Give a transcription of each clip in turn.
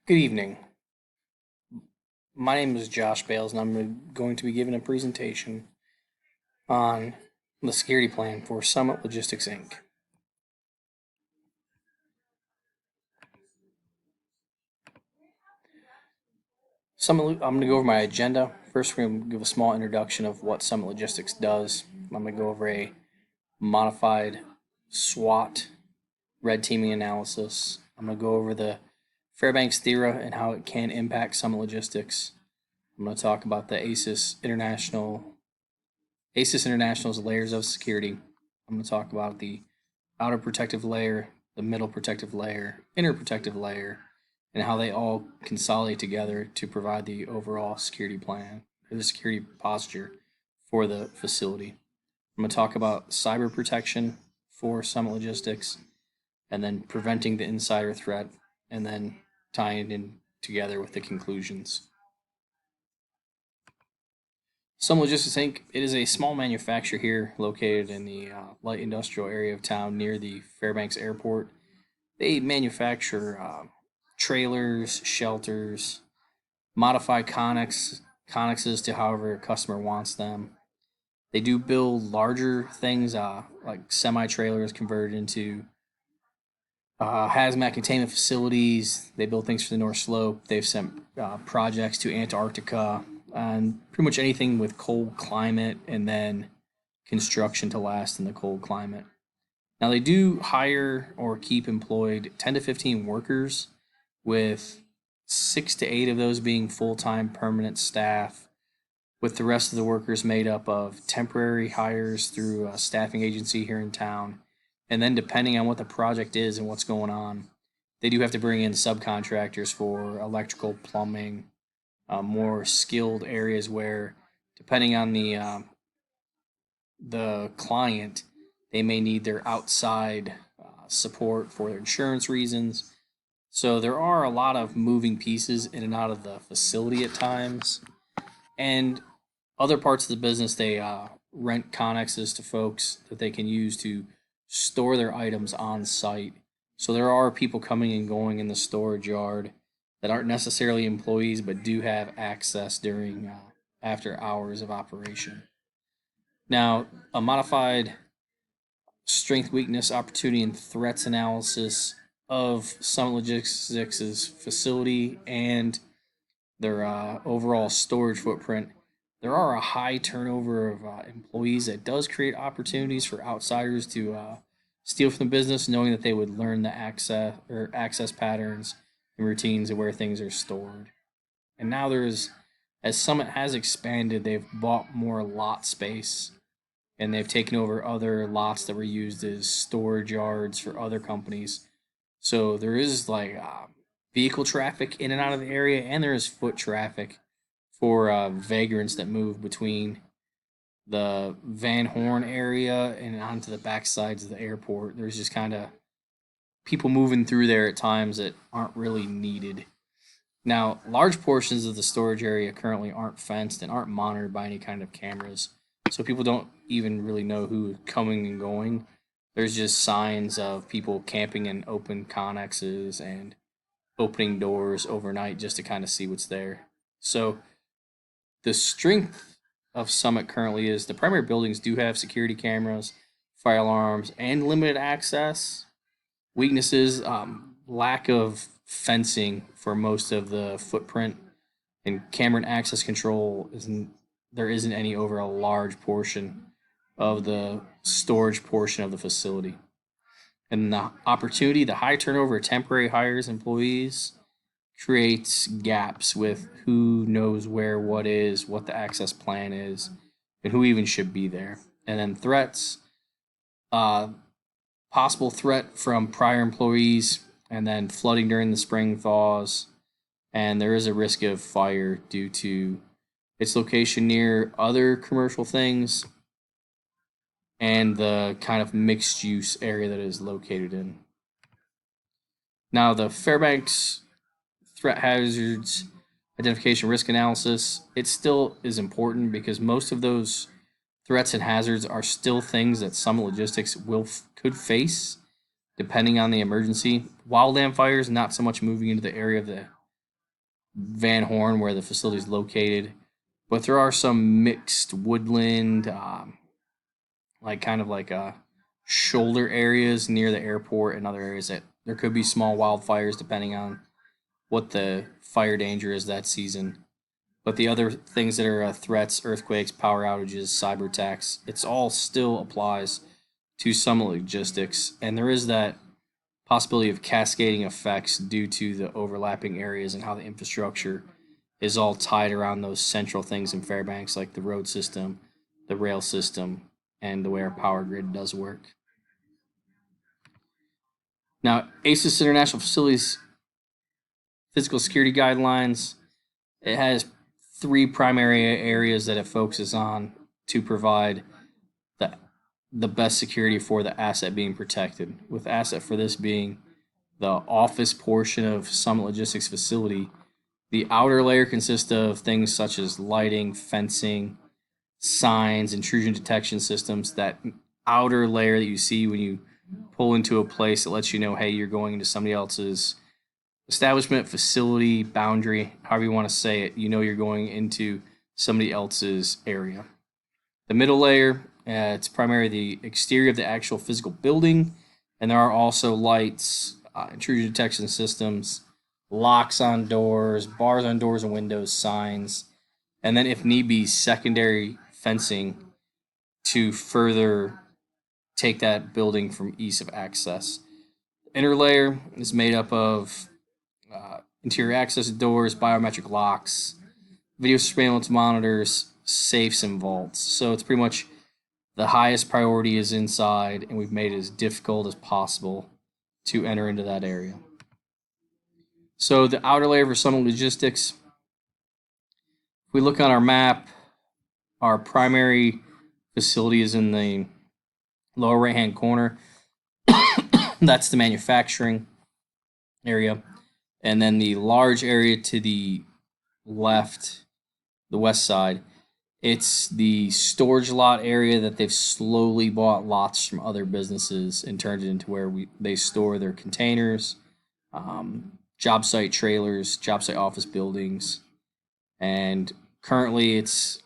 Good evening. My name is Josh Bayles, and I'm going to be giving a presentation on the security plan for Summit Logistics Inc. I'm going to go over my agenda. First, we're going to give a small introduction of what Summit Logistics does. I'm going to go over a modified SWOT red teaming analysis. I'm going to go over the Fairbanks Thera and how it can impact Summit Logistics. I'm going to talk about the ASIS International's layers of security. I'm going to talk about the outer protective layer, the middle protective layer, inner protective layer, and how they all consolidate together to provide the overall security plan or the security posture for the facility. I'm going to talk about cyber protection for Summit Logistics, and then preventing the insider threat, and then tying it in together with the conclusions. Summit Logistics Inc. It is a small manufacturer here located in the light industrial area of town near the Fairbanks Airport. They manufacture trailers, shelters, modify connexes to however a customer wants them. They do build larger things like semi trailers converted into hazmat containment facilities. They build things for the North Slope. They've sent projects to Antarctica and pretty much anything with cold climate and then construction to last in the cold climate. Now, they do hire or keep employed 10 to 15 workers, with 6 to 8 of those being full time permanent staff, with the rest of the workers made up of temporary hires through a staffing agency here in town. And then, depending on what the project is and what's going on, they do have to bring in subcontractors for electrical, plumbing, more skilled areas where, depending on the client, they may need their outside support for their insurance reasons. So there are a lot of moving pieces in and out of the facility at times. And other parts of the business, they rent connexes to folks that they can use to store their items on site. So there are people coming and going in the storage yard that aren't necessarily employees but do have access during after hours of operation. Now, a modified strength, weakness, opportunity, and threats analysis of Summit Logistics' facility and their overall storage footprint. There are a high turnover of employees that does create opportunities for outsiders to steal from the business, knowing that they would learn the access patterns and routines of where things are stored. And now as Summit has expanded, they've bought more lot space, and they've taken over other lots that were used as storage yards for other companies. So there is like vehicle traffic in and out of the area, and there is foot traffic for vagrants that move between the Van Horn area and onto the back sides of the airport. There's just kind of people moving through there at times that aren't really needed. Now, large portions of the storage area currently aren't fenced and aren't monitored by any kind of cameras. So people don't even really know who's coming and going. There's just signs of people camping in open connexes and opening doors overnight just to kind of see what's there. So the strength of Summit currently is the primary buildings do have security cameras, fire alarms, and limited access. Weaknesses, lack of fencing for most of the footprint, and camera and access control isn't any over a large portion of the storage portion of the facility. And the opportunity, the high turnover of temporary hires employees creates gaps with who knows where what is, what the access plan is, and who even should be there. And then threats, uh, possible threat from prior employees, and then flooding during the spring thaws. And there is a risk of fire due to its location near other commercial things and the kind of mixed use area that it is located in. Now, the Fairbanks threat hazards identification risk analysis, it still is important because most of those threats and hazards are still things that some logistics could face depending on the emergency. Wildland fires, not so much moving into the area of the Van Horn, where the facility is located. But there are some mixed woodland, like kind of like shoulder areas near the airport and other areas that there could be small wildfires depending on what the fire danger is that season. But the other things that are threats, earthquakes, power outages, cyber attacks, it's all still applies to some logistics. And there is that possibility of cascading effects due to the overlapping areas and how the infrastructure is all tied around those central things in Fairbanks, like the road system, the rail system, and the way our power grid does work. Now, ACES International Facilities Physical Security Guidelines, it has three primary areas that it focuses on to provide the, the best security for the asset being protected. With asset for this being the office portion of Summit Logistics facility, the outer layer consists of things such as lighting, fencing, signs, intrusion detection systems. That outer layer that you see when you pull into a place that lets you know, hey, you're going into somebody else's establishment, facility, boundary, however you want to say it, you know you're going into somebody else's area. The middle layer, it's primarily the exterior of the actual physical building, and there are also lights, intrusion detection systems, locks on doors, bars on doors and windows, signs, and then if need be, secondary fencing to further take that building from ease of access. The inner layer is made up of interior access doors, biometric locks, video surveillance monitors, safes, and vaults. So it's pretty much the highest priority is inside, and we've made it as difficult as possible to enter into that area. So the outer layer for Summit Logistics, if we look on our map, our primary facility is in the lower right hand corner. That's the manufacturing area. And then the large area to the left, the west side, it's the storage lot area that they've slowly bought lots from other businesses and turned it into where they store their containers, job site trailers, job site office buildings. And currently it's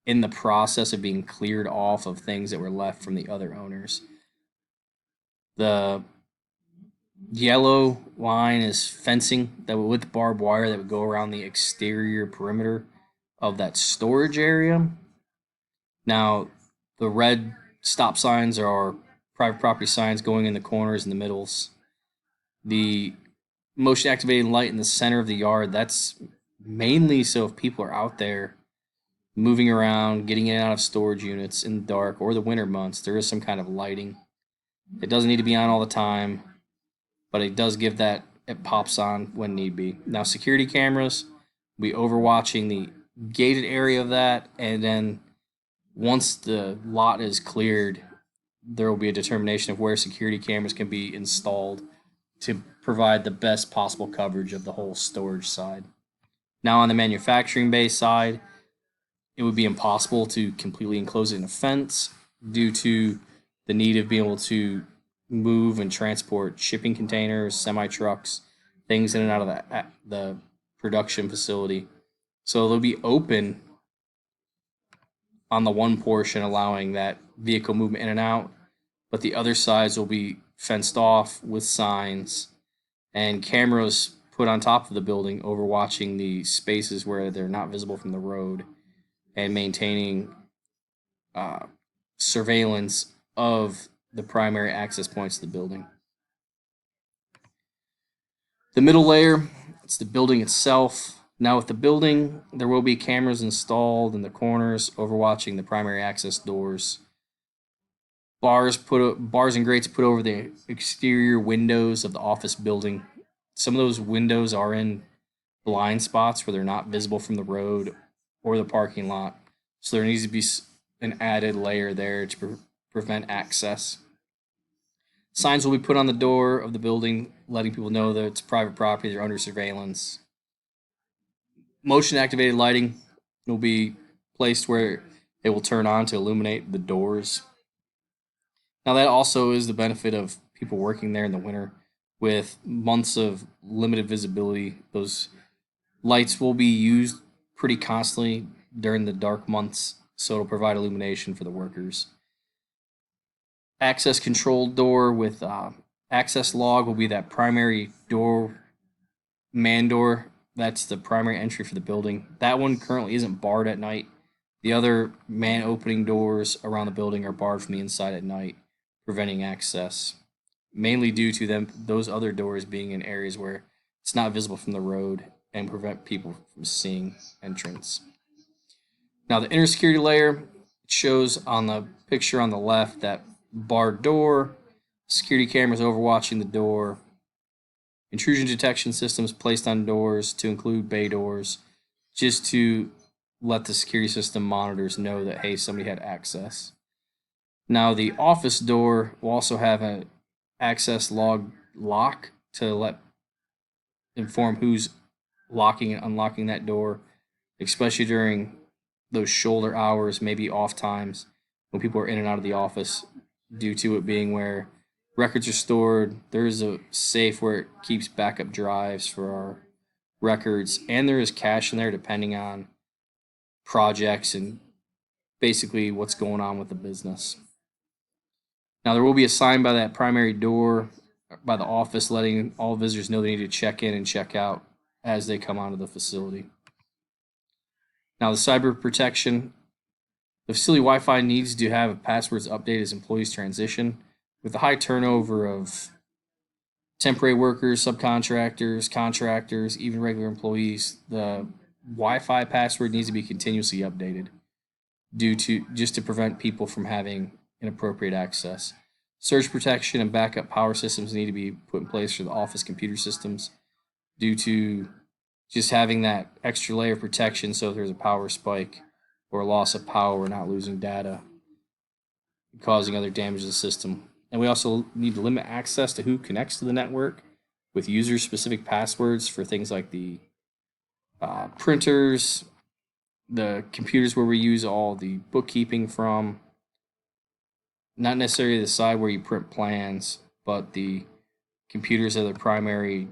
in the process of being cleared off of things that were left from the other owners. The yellow line is fencing that would, with barbed wire that would go around the exterior perimeter of that storage area. Now, the red stop signs are private property signs going in the corners and the middles. The motion activated light in the center of the yard, that's mainly so if people are out there moving around, getting in and out of storage units in the dark or the winter months, there is some kind of lighting. It doesn't need to be on all the time, but it does give that, it pops on when need be. Now, security cameras, we overwatching the gated area of that, and then once the lot is cleared, there will be a determination of where security cameras can be installed to provide the best possible coverage of the whole storage side. Now, on the manufacturing base side, it would be impossible to completely enclose it in a fence due to the need of being able to move and transport shipping containers, semi trucks, things in and out of the production facility. So they'll be open on the one portion, allowing that vehicle movement in and out, but the other sides will be fenced off with signs and cameras put on top of the building, overwatching the spaces where they're not visible from the road and maintaining surveillance of the primary access points to the building. The middle layer, it's the building itself. Now with the building, there will be cameras installed in the corners overwatching the primary access doors. Bars and grates put over the exterior windows of the office building. Some of those windows are in blind spots where they're not visible from the road or the parking lot. So there needs to be an added layer there to prevent access. Signs will be put on the door of the building, letting people know that it's private property, they're under surveillance. Motion activated lighting will be placed where it will turn on to illuminate the doors. Now, that also is the benefit of people working there in the winter with months of limited visibility. Those Lights will be used pretty constantly during the dark months, so it'll provide illumination for the workers. Access control door with access log will be that primary door, man door. That's the primary entry for the building. That one currently isn't barred at night. The other man opening doors around the building are barred from the inside at night, preventing access, mainly due to those other doors being in areas where it's not visible from the road and prevent people from seeing entrance. Now the inner security layer shows on the picture on the left that barred door, security cameras overwatching the door, intrusion detection systems placed on doors to include bay doors, just to let the security system monitors know that, hey, somebody had access. Now the office door will also have an access log lock to let inform who's locking and unlocking that door, especially during those shoulder hours, maybe off times when people are in and out of the office, due to it being where records are stored. There's a safe where it keeps backup drives for our records, and there is cash in there depending on projects and basically what's going on with the business. Now, there will be a sign by that primary door by the office letting all visitors know they need to check in and check out as they come onto the facility. Now, the cyber protection. The facility Wi-Fi needs to have passwords updated as employees transition. With the high turnover of temporary workers, subcontractors, contractors, even regular employees, the Wi-Fi password needs to be continuously updated due to just to prevent people from having inappropriate access. Surge protection and backup power systems need to be put in place for the office computer systems due to just having that extra layer of protection, so if there's a power spike or loss of power, we're not losing data, causing other damage to the system. And we also need to limit access to who connects to the network with user-specific passwords for things like the printers, the computers where we use all the bookkeeping from, not necessarily the side where you print plans, but the computers are the primary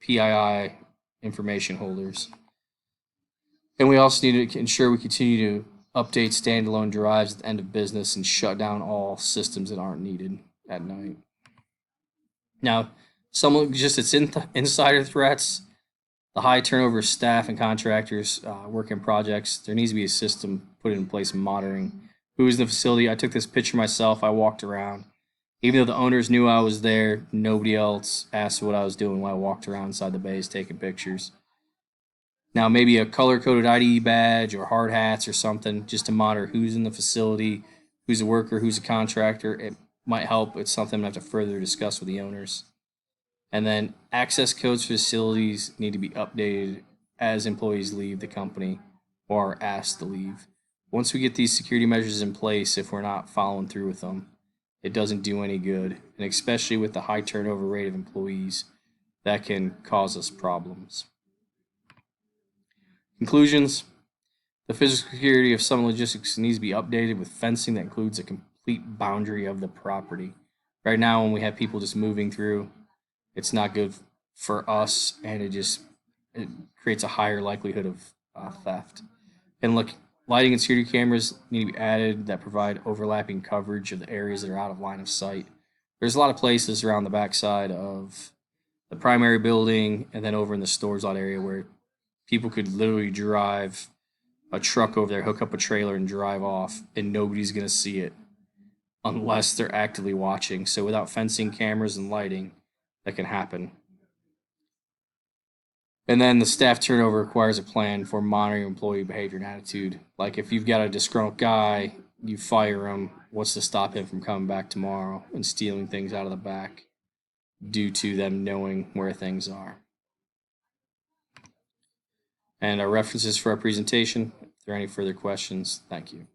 PII information holders. And we also need to ensure we continue to update standalone drives at the end of business and shut down all systems that aren't needed at night. Now, some just its insider threats, the high turnover of staff and contractors working projects. There needs to be a system put in place monitoring who's in the facility. I took this picture myself. I walked around. Even though the owners knew I was there, nobody else asked what I was doing while I walked around inside the bays taking pictures. Now, maybe a color-coded ID badge or hard hats or something just to monitor who's in the facility, who's a worker, who's a contractor. It might help. It's something I have to further discuss with the owners. And then access codes for facilities need to be updated as employees leave the company or are asked to leave. Once we get these security measures in place, if we're not following through with them, it doesn't do any good. And especially with the high turnover rate of employees, that can cause us problems. Conclusions. The physical security of some logistics needs to be updated with fencing that includes a complete boundary of the property. Right now, when we have people just moving through, it's not good for us, and it creates a higher likelihood of theft. And look, lighting and security cameras need to be added that provide overlapping coverage of the areas that are out of line of sight. There's a lot of places around the backside of the primary building and then over in the stores lot area where people could literally drive a truck over there, hook up a trailer, and drive off, and nobody's going to see it unless they're actively watching. So without fencing, cameras, and lighting, that can happen. And then the staff turnover requires a plan for monitoring employee behavior and attitude. Like if you've got a disgruntled guy, you fire him. What's to stop him from coming back tomorrow and stealing things out of the back due to them knowing where things are? And our references for our presentation. If there are any further questions, thank you.